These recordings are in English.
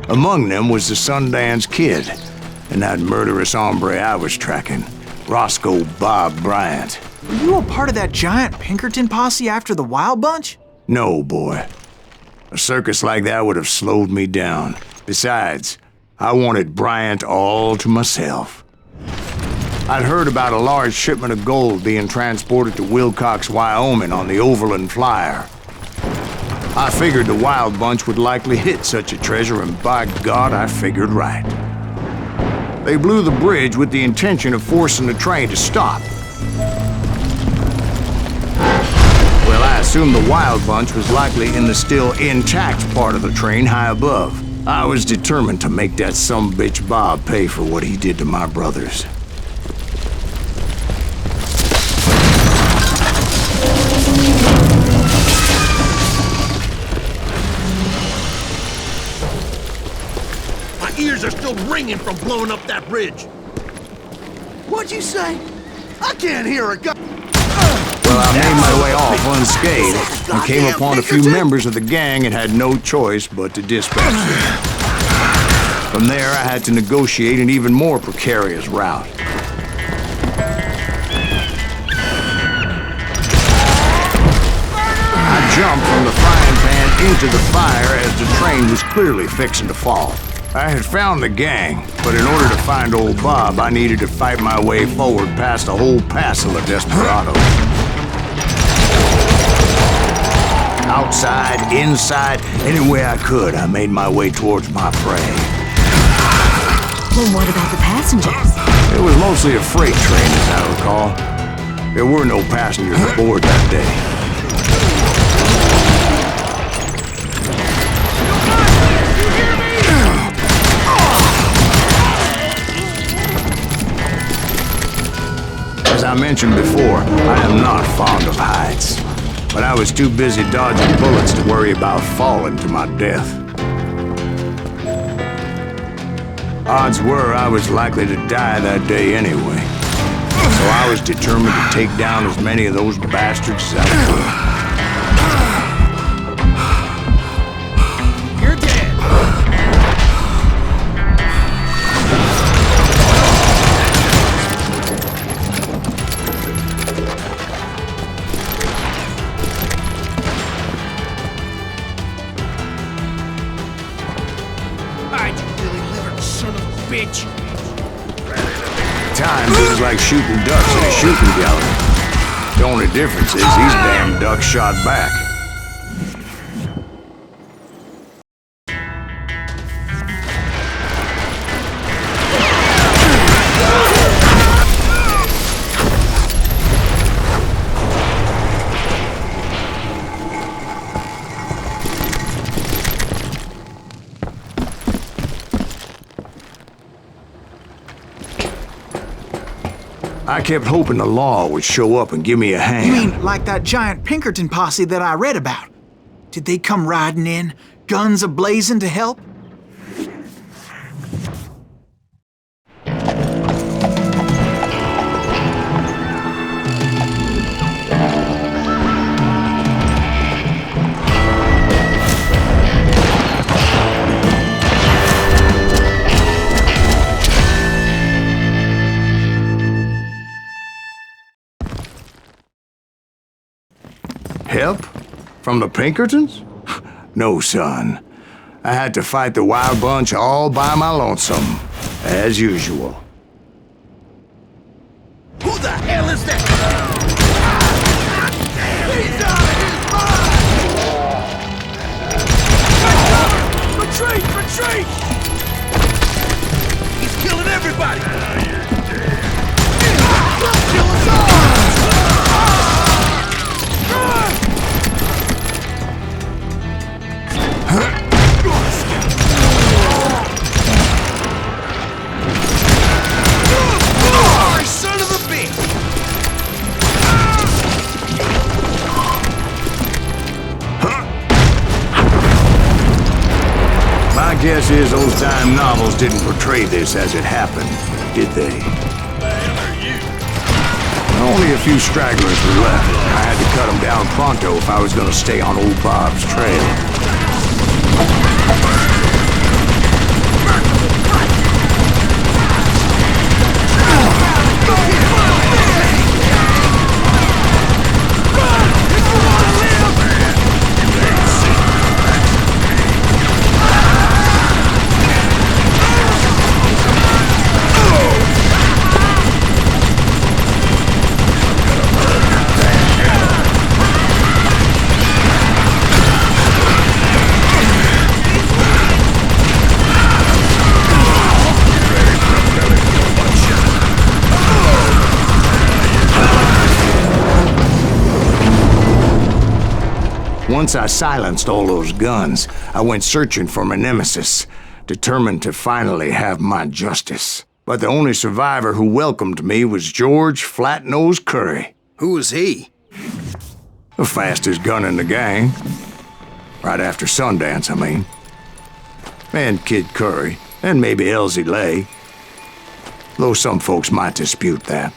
Among them was the Sundance Kid, and that murderous hombre I was tracking, Roscoe Bob Bryant. Were you a part of that giant Pinkerton posse after the Wild Bunch? No, boy. A circus like that would have slowed me down. Besides, I wanted Bryant all to myself. I'd heard about a large shipment of gold being transported to Wilcox, Wyoming on the Overland Flyer. I figured the Wild Bunch would likely hit such a treasure, and by God, I figured right. They blew the bridge with the intention of forcing the train to stop. Well, I assumed the Wild Bunch was likely in the still intact part of the train high above. I was determined to make that sumbitch Bob pay for what he did to my brothers. My ears are still ringing from blowing up that bridge. What'd you say? I can't hear a gun. Well, I made my way off unscathed and came upon a few members of the gang and had no choice but to dispatch them. From there, I had to negotiate an even more precarious route. I jumped from the frying pan into the fire as the train was clearly fixing to fall. I had found the gang, but in order to find old Bob, I needed to fight my way forward past a whole passel of desperados. Outside, inside, any way I could, I made my way towards my prey. Well, what about the passengers? It was mostly a freight train, as I recall. There were no passengers aboard that day. As I mentioned before, I am not fond of heights, but I was too busy dodging bullets to worry about falling to my death. Odds were I was likely to die that day anyway, so I was determined to take down as many of those bastards as I could. Times it was like shooting ducks in a shooting gallery. The only difference is these damn ducks shot back. I kept hoping the law would show up and give me a hand. You mean like that giant Pinkerton posse that I read about? Did they come riding in, guns a-blazing to help? Help? From the Pinkertons? No, son. I had to fight the Wild Bunch all by my lonesome, as usual. Who the hell is that? He's out of his mind! Retreat! Retreat! He's killing everybody! You're dead! Kill us all! Son of a bitch! My guess is those dime novels didn't portray this as it happened, did they? Only a few stragglers were left. I had to cut them down pronto if I was going to stay on old Bob's trail. Once I silenced all those guns, I went searching for my nemesis, determined to finally have my justice. But the only survivor who welcomed me was George Flat-Nose Curry. Who was he? The fastest gun in the gang. Right after Sundance, I mean. And Kid Curry, and maybe Elsie Lay. Though some folks might dispute that.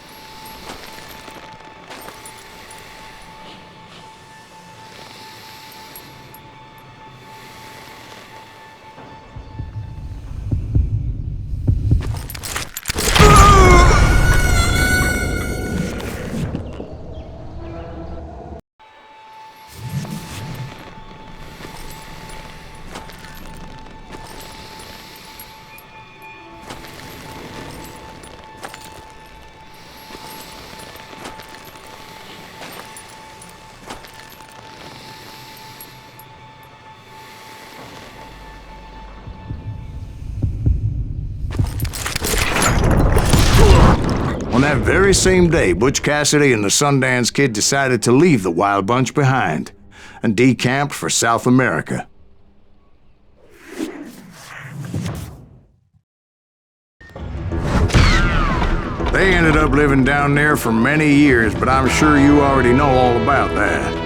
On that very same day, Butch Cassidy and the Sundance Kid decided to leave the Wild Bunch behind and decamped for South America. They ended up living down there for many years, but I'm sure you already know all about that.